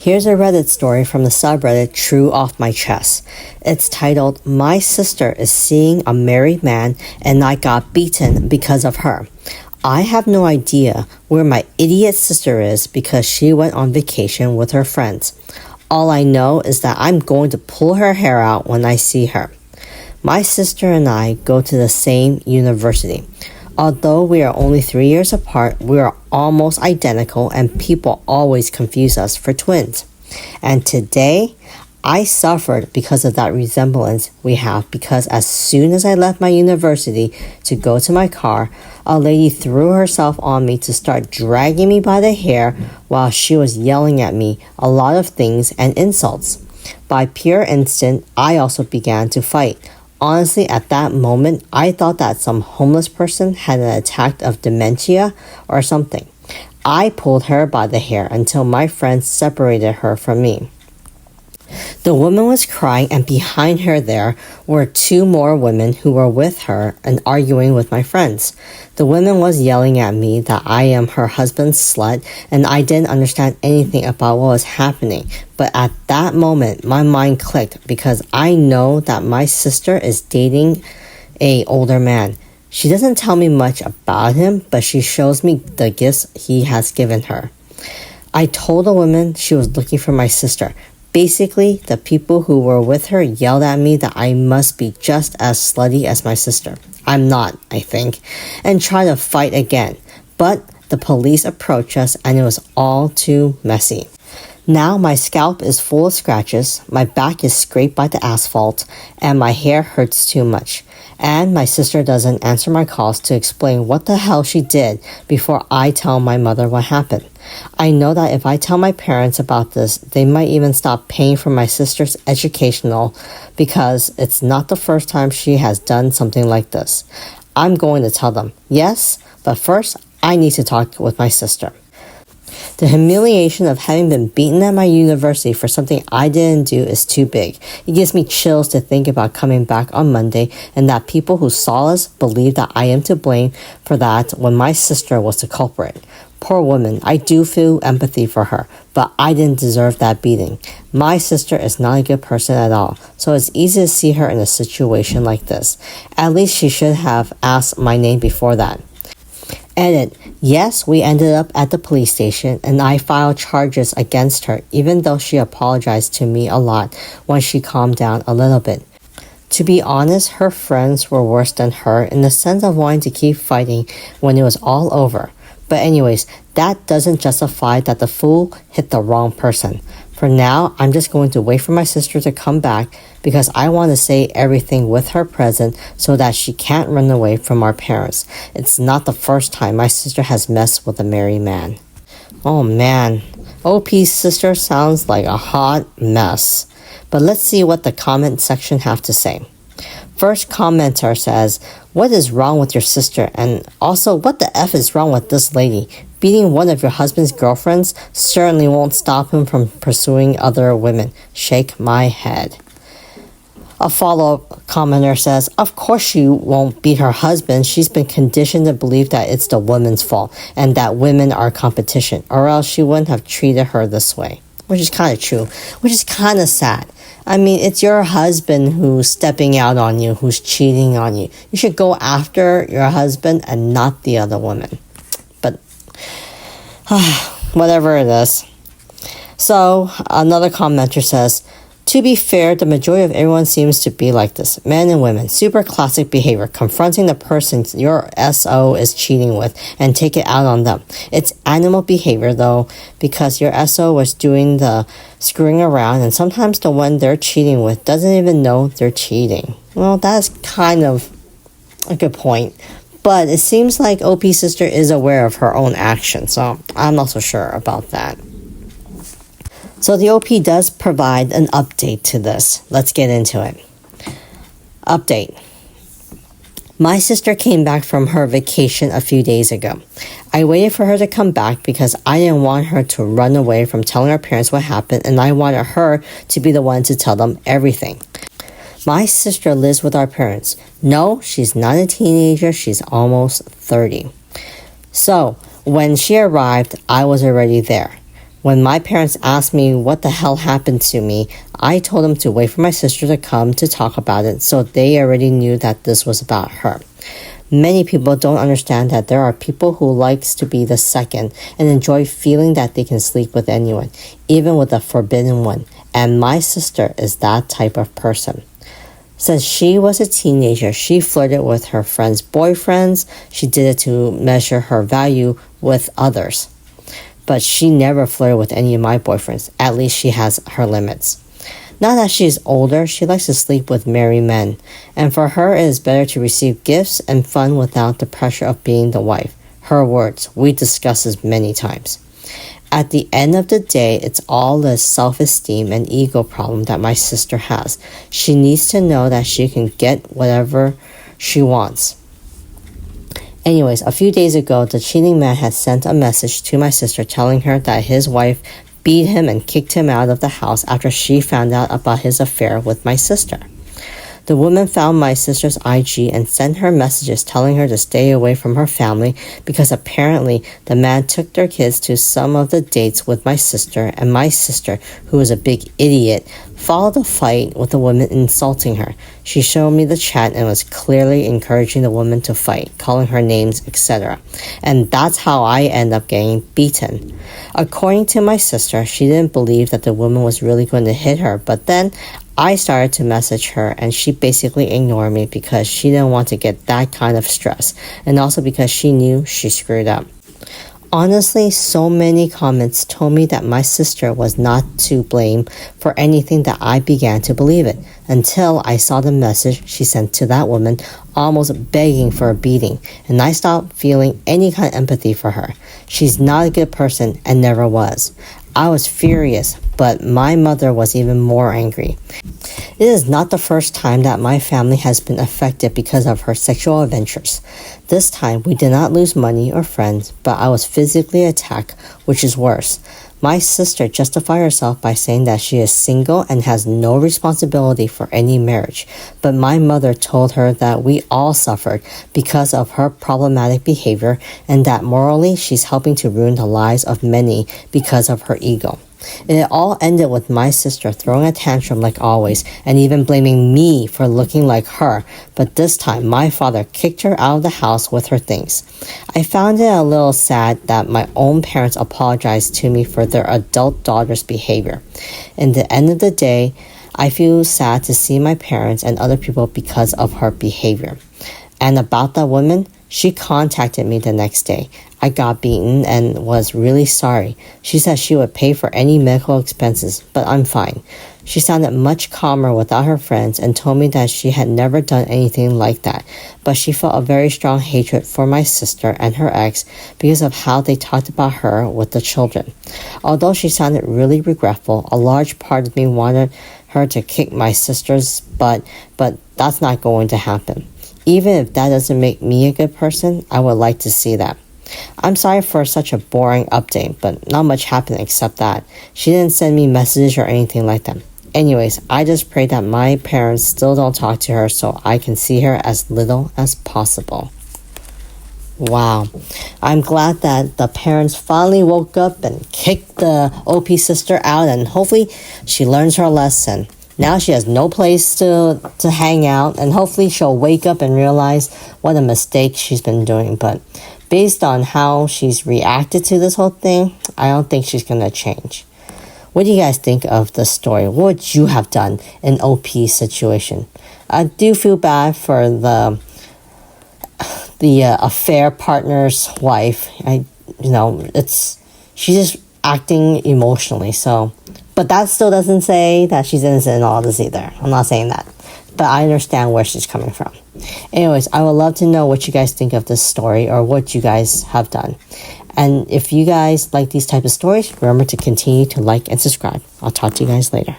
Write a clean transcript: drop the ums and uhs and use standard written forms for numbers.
Here's a Reddit story from the subreddit True Off My Chest. It's titled, My Sister is Seeing a Married Man and I Got Beaten Because of Her. I have no idea where my idiot sister is because she went on vacation with her friends. All I know is that I'm going to pull her hair out when I see her. My sister and I go to the same university. Although we are only 3 years apart, we are almost identical and people always confuse us for twins. And today, I suffered because of that resemblance we have because as soon as I left my university to go to my car, a lady threw herself on me to start dragging me by the hair while she was yelling at me a lot of things and insults. By pure instinct, I also began to fight. Honestly, at that moment, I thought that some homeless person had an attack of dementia or something. I pulled her by the hair until my friends separated her from me. The woman was crying and behind her there were 2 more women who were with her and arguing with my friends. The woman was yelling at me that I am her husband's slut and I didn't understand anything about what was happening. But at that moment, my mind clicked because I know that my sister is dating an older man. She doesn't tell me much about him, but she shows me the gifts he has given her. I told the woman she was looking for my sister. Basically, the people who were with her yelled at me that I must be just as slutty as my sister. I'm not, I think, and tried to fight again. But the police approached us and it was all too messy. Now my scalp is full of scratches, my back is scraped by the asphalt, and my hair hurts too much. And my sister doesn't answer my calls to explain what the hell she did before I tell my mother what happened. I know that if I tell my parents about this, they might even stop paying for my sister's educational because it's not the first time she has done something like this. I'm going to tell them, yes, but first I need to talk with my sister. The humiliation of having been beaten at my university for something I didn't do is too big. It gives me chills to think about coming back on Monday and that people who saw us believe that I am to blame for that when my sister was the culprit. Poor woman, I do feel empathy for her, but I didn't deserve that beating. My sister is not a good person at all, so it's easy to see her in a situation like this. At least she should have asked my name before that. Edit. Yes, we ended up at the police station and I filed charges against her even though she apologized to me a lot when she calmed down a little bit. To be honest, her friends were worse than her in the sense of wanting to keep fighting when it was all over. But anyways, that doesn't justify that the fool hit the wrong person. For now, I'm just going to wait for my sister to come back because I want to say everything with her present so that she can't run away from our parents. It's not the first time my sister has messed with a married man. Oh man, OP's sister sounds like a hot mess. But let's see what the comment section have to say. First commenter says, what is wrong with your sister? And also, what the F is wrong with this lady? Beating one of your husband's girlfriends certainly won't stop him from pursuing other women. Shake my head. A follow-up commenter says, of course she won't beat her husband. She's been conditioned to believe that it's the woman's fault and that women are competition, or else she wouldn't have treated her this way. Which is kind of true, which is kind of sad. I mean, it's your husband who's stepping out on you, who's cheating on you. You should go after your husband and not the other woman. But whatever it is. So another commenter says, to be fair, the majority of everyone seems to be like this. Men and women, super classic behavior, confronting the person your SO is cheating with and take it out on them. It's animal behavior though, because your SO was doing the screwing around and sometimes the one they're cheating with doesn't even know they're cheating. Well, that's kind of a good point. But it seems like OP's sister is aware of her own actions, so I'm not so sure about that. So the OP does provide an update to this. Let's get into it. Update. My sister came back from her vacation a few days ago. I waited for her to come back because I didn't want her to run away from telling her parents what happened and I wanted her to be the one to tell them everything. My sister lives with our parents. No, she's not a teenager. She's almost 30. So when she arrived, I was already there. When my parents asked me what the hell happened to me, I told them to wait for my sister to come to talk about it, so they already knew that this was about her. Many people don't understand that there are people who likes to be the second and enjoy feeling that they can sleep with anyone, even with a forbidden one, and my sister is that type of person. Since she was a teenager, she flirted with her friends' boyfriends. She did it to measure her value with others. But she never flirted with any of my boyfriends. At least she has her limits. Now that she is older, she likes to sleep with married men. And for her, it is better to receive gifts and fun without the pressure of being the wife. Her words, we discussed this many times. At the end of the day, it's all the self-esteem and ego problem that my sister has. She needs to know that she can get whatever she wants. Anyways, a few days ago, the cheating man had sent a message to my sister telling her that his wife beat him and kicked him out of the house after she found out about his affair with my sister. The woman found my sister's IG and sent her messages telling her to stay away from her family because apparently the man took their kids to some of the dates with my sister, and my sister, who is a big idiot, followed the fight with the woman insulting her. She showed me the chat and was clearly encouraging the woman to fight, calling her names, etc. And that's how I end up getting beaten. According to my sister, she didn't believe that the woman was really going to hit her, but then I started to message her and she basically ignored me because she didn't want to get that kind of stress, and also because she knew she screwed up. Honestly, so many comments told me that my sister was not to blame for anything that I began to believe it, until I saw the message she sent to that woman almost begging for a beating, and I stopped feeling any kind of empathy for her. She's not a good person and never was. I was furious, but my mother was even more angry. It is not the first time that my family has been affected because of her sexual adventures. This time, we did not lose money or friends, but I was physically attacked, which is worse. My sister justified herself by saying that she is single and has no responsibility for any marriage, but my mother told her that we all suffered because of her problematic behavior and that morally she's helping to ruin the lives of many because of her ego. It all ended with my sister throwing a tantrum like always and even blaming me for looking like her, but this time my father kicked her out of the house with her things. I found it a little sad that my own parents apologized to me for their adult daughter's behavior. In the end of the day, I feel sad to see my parents and other people because of her behavior. And about that woman, she contacted me the next day. I got beaten and was really sorry. She said she would pay for any medical expenses, but I'm fine. She sounded much calmer without her friends and told me that she had never done anything like that, but she felt a very strong hatred for my sister and her ex because of how they talked about her with the children. Although she sounded really regretful, a large part of me wanted her to kick my sister's butt, but that's not going to happen. Even if that doesn't make me a good person, I would like to see that. I'm sorry for such a boring update, but not much happened except that. She didn't send me messages or anything like that. Anyways, I just pray that my parents still don't talk to her so I can see her as little as possible. Wow. I'm glad that the parents finally woke up and kicked the OP sister out, and hopefully she learns her lesson. Now she has no place to hang out, and hopefully she'll wake up and realize what a mistake she's been doing. But based on how she's reacted to this whole thing, I don't think she's going to change. What do you guys think of the story? What would you have done in OP's situation? I do feel bad for the affair partner's wife. She's just acting emotionally. So, but that still doesn't say that she's innocent in all this either. I'm not saying that, but I understand where she's coming from. Anyways, I would love to know what you guys think of this story or what you guys have done. And if you guys like these type of stories, remember to continue to like and subscribe. I'll talk to you guys later.